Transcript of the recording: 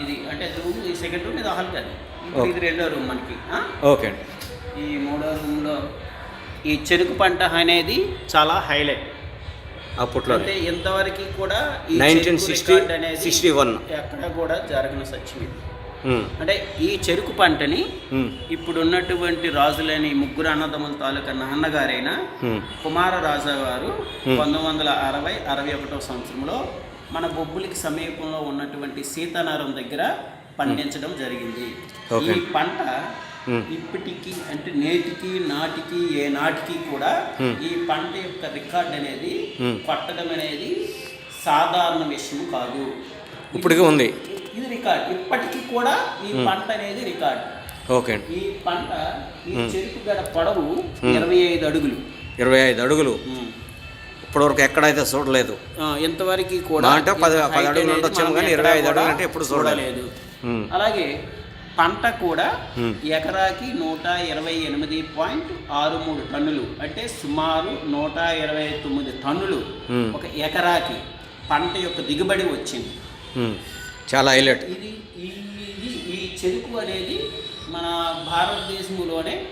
ఇది అంటే రూమ్ ఈ సెకండ్ రూమ్ ఇది హాల్ కాదు. ఇప్పుడు ఇది రెండో రూమ్ మనకి. ఓకే అండి. ఈ మూడో రూమ్లో ఈ చెరుకు పంట అనేది చాలా హైలైట్. అప్పట్లో అంటే ఇంతవరకు కూడా ఈ 1961 ఎక్కడ కూడా జరగని సత్యం ఇది. అంటే ఈ చెరుకు పంటని ఇప్పుడు ఉన్నటువంటి రాజులని ముగ్గురు అన్నదమ్ముల తాలూకా నాన్నగారైన కుమారరాజా గారు 1960-61 సంవత్సరంలో మన బొబ్బులికి సమీపంలో ఉన్నటువంటి సీతానగరం దగ్గర పండించడం జరిగింది. ఈ పంట ఇప్పటికి అంటే నేటికి నాటికి ఏ నాటికి కూడా ఈ పంట యొక్క రికార్డ్ అనేది కొట్టడం అనేది సాధారణ విషయం కాదు. ఇప్పటికీ ఉంది ఇది రికార్డ్. ఇప్పటికీ కూడా ఈ పంట అనేది రికార్డ్. ఓకే. ఈ పంట ఈ చెరుకు గడ పొడవు 25 అడుగులు. 25 అడుగులు ఇప్పటివరకు ఎక్కడైతే చూడలేదు. ఎంతవరకు కూడా అంటే 10 అడుగులు ఉండొచ్చాము కానీ 25 అడుగులు అంటే ఎప్పుడు చూడలేదు. అలాగే పంట కూడా ఎకరాకి 128.63 టన్నులు అంటే సుమారు 129 టన్నులు ఒక ఎకరాకి పంట యొక్క దిగుబడి వచ్చింది. చాలా హైలైట్. ఈ చెరుకు అనేది మన భారతదేశంలోనే